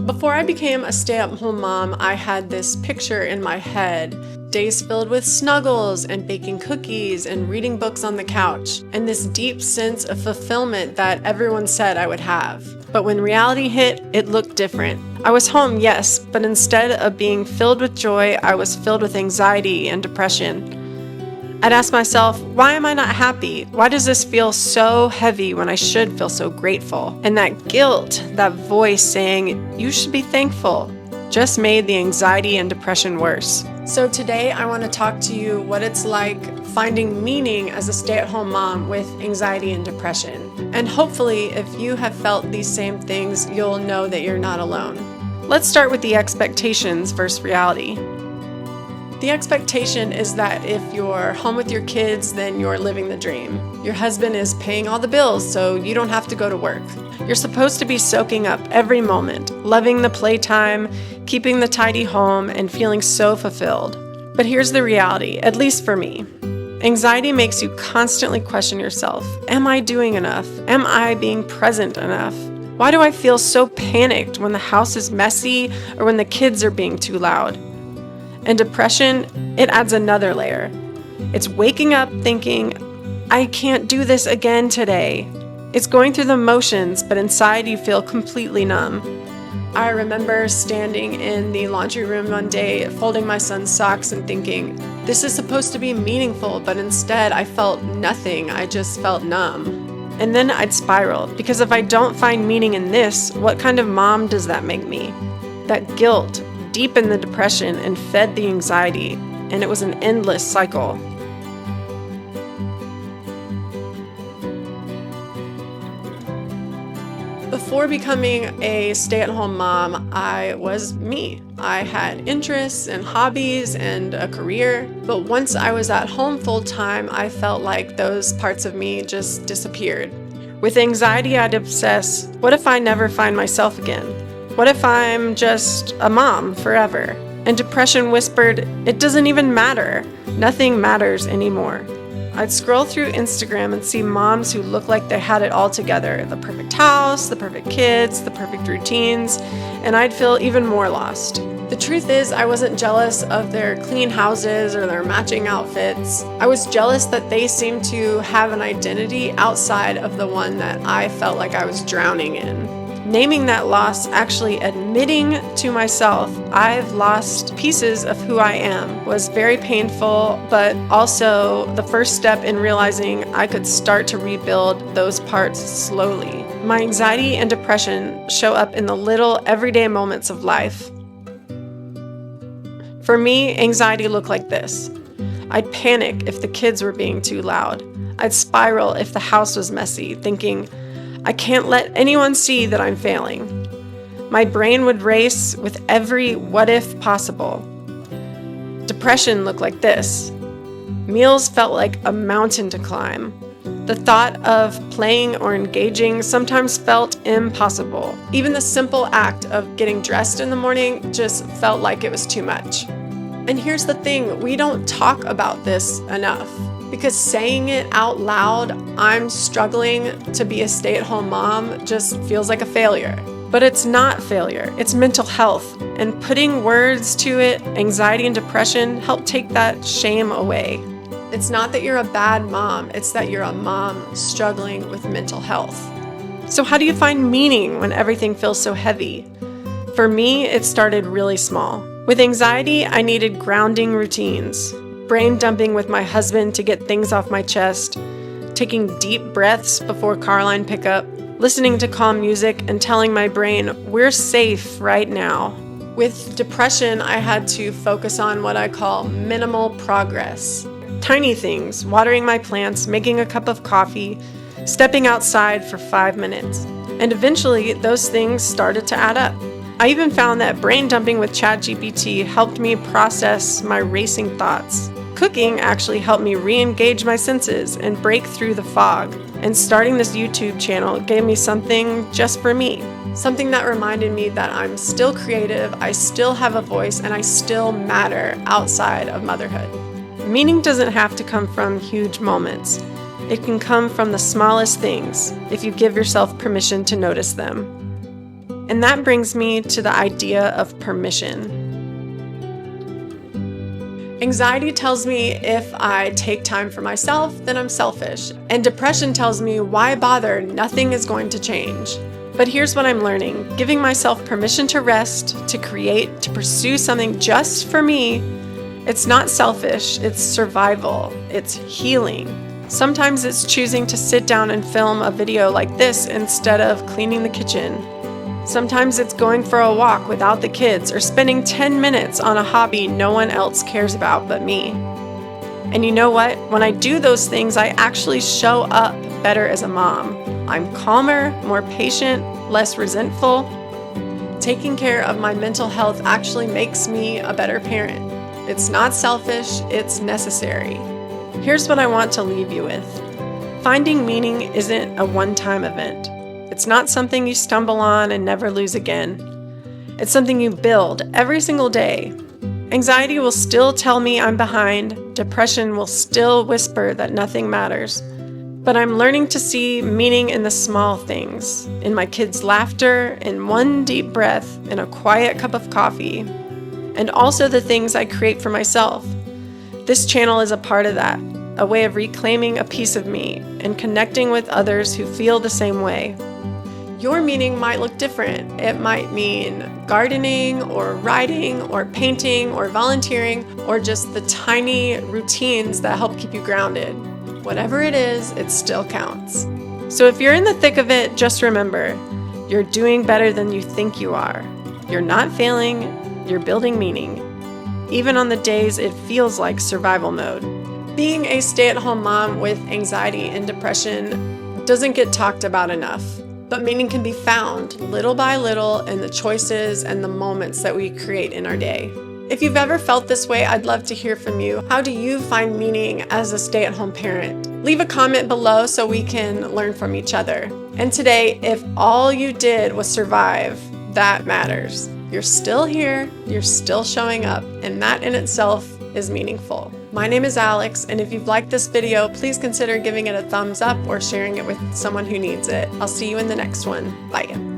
Before I became a stay-at-home mom, I had this picture in my head. Days filled with snuggles and baking cookies and reading books on the couch, and this deep sense of fulfillment that everyone said I would have. But when reality hit, it looked different. I was home, yes, but instead of being filled with joy, I was filled with anxiety and depression. I'd ask myself, why am I not happy? Why does this feel so heavy when I should feel so grateful? And that guilt, that voice saying, you should be thankful, just made the anxiety and depression worse. So today I want to talk to you what it's like finding meaning as a stay-at-home mom with anxiety and depression. And hopefully, if you have felt these same things, you'll know that you're not alone. Let's start with the expectations versus reality. The expectation is that if you're home with your kids, then you're living the dream. Your husband is paying all the bills, so you don't have to go to work. You're supposed to be soaking up every moment, loving the playtime, keeping the tidy home, and feeling so fulfilled. But here's the reality, at least for me. Anxiety makes you constantly question yourself. Am I doing enough? Am I being present enough? Why do I feel so panicked when the house is messy or when the kids are being too loud? And depression, it adds another layer. It's waking up thinking, I can't do this again today. It's going through the motions, but inside you feel completely numb. I remember standing in the laundry room one day, folding my son's socks and thinking, this is supposed to be meaningful, but instead I felt nothing. I just felt numb. And then I'd spiral, because if I don't find meaning in this, what kind of mom does that make me? That guilt deepened the depression and fed the anxiety, and it was an endless cycle. Before becoming a stay-at-home mom, I was me. I had interests and hobbies and a career, but once I was at home full-time, I felt like those parts of me just disappeared. With anxiety, I'd obsess, what if I never find myself again? What if I'm just a mom forever? And depression whispered, it doesn't even matter. Nothing matters anymore. I'd scroll through Instagram and see moms who look like they had it all together. The perfect house, the perfect kids, the perfect routines, and I'd feel even more lost. The truth is, I wasn't jealous of their clean houses or their matching outfits. I was jealous that they seemed to have an identity outside of the one that I felt like I was drowning in. Naming that loss, actually admitting to myself I've lost pieces of who I am, was very painful, but also the first step in realizing I could start to rebuild those parts slowly. My anxiety and depression show up in the little everyday moments of life. For me, anxiety looked like this. I'd panic if the kids were being too loud. I'd spiral if the house was messy, thinking, I can't let anyone see that I'm failing. My brain would race with every what if possible. Depression looked like this. Meals felt like a mountain to climb. The thought of playing or engaging sometimes felt impossible. Even the simple act of getting dressed in the morning just felt like it was too much. And here's the thing, we don't talk about this enough. Because saying it out loud, I'm struggling to be a stay-at-home mom, just feels like a failure. But it's not failure, it's mental health. And putting words to it, anxiety and depression, help take that shame away. It's not that you're a bad mom, it's that you're a mom struggling with mental health. So how do you find meaning when everything feels so heavy? For me, it started really small. With anxiety, I needed grounding routines. Brain dumping with my husband to get things off my chest, taking deep breaths before car line pickup, listening to calm music and telling my brain, we're safe right now. With depression, I had to focus on what I call minimal progress. Tiny things, watering my plants, making a cup of coffee, stepping outside for 5 minutes. And eventually, those things started to add up. I even found that brain dumping with ChatGPT helped me process my racing thoughts. Cooking actually helped me re-engage my senses and break through the fog. And starting this YouTube channel gave me something just for me. Something that reminded me that I'm still creative, I still have a voice, and I still matter outside of motherhood. Meaning doesn't have to come from huge moments. It can come from the smallest things if you give yourself permission to notice them. And that brings me to the idea of permission. Anxiety tells me if I take time for myself, then I'm selfish. And depression tells me, why bother? Nothing is going to change. But here's what I'm learning. Giving myself permission to rest, to create, to pursue something just for me, it's not selfish, it's survival, it's healing. Sometimes it's choosing to sit down and film a video like this instead of cleaning the kitchen. Sometimes it's going for a walk without the kids or spending 10 minutes on a hobby no one else cares about but me. And you know what? When I do those things, I actually show up better as a mom. I'm calmer, more patient, less resentful. Taking care of my mental health actually makes me a better parent. It's not selfish, it's necessary. Here's what I want to leave you with. Finding meaning isn't a one-time event. It's not something you stumble on and never lose again. It's something you build every single day. Anxiety will still tell me I'm behind. Depression will still whisper that nothing matters. But I'm learning to see meaning in the small things, in my kids' laughter, in one deep breath, in a quiet cup of coffee, and also the things I create for myself. This channel is a part of that, a way of reclaiming a piece of me and connecting with others who feel the same way. Your meaning might look different. It might mean gardening or writing or painting or volunteering or just the tiny routines that help keep you grounded. Whatever it is, it still counts. So if you're in the thick of it, just remember, you're doing better than you think you are. You're not failing, you're building meaning, even on the days it feels like survival mode. Being a stay-at-home mom with anxiety and depression doesn't get talked about enough. But meaning can be found little by little in the choices and the moments that we create in our day. If you've ever felt this way, I'd love to hear from you. How do you find meaning as a stay-at-home parent? Leave a comment below so we can learn from each other. And today, if all you did was survive, that matters. You're still here, you're still showing up, and that in itself is meaningful. My name is Alex, and if you've liked this video, please consider giving it a thumbs up or sharing it with someone who needs it. I'll see you in the next one. Bye.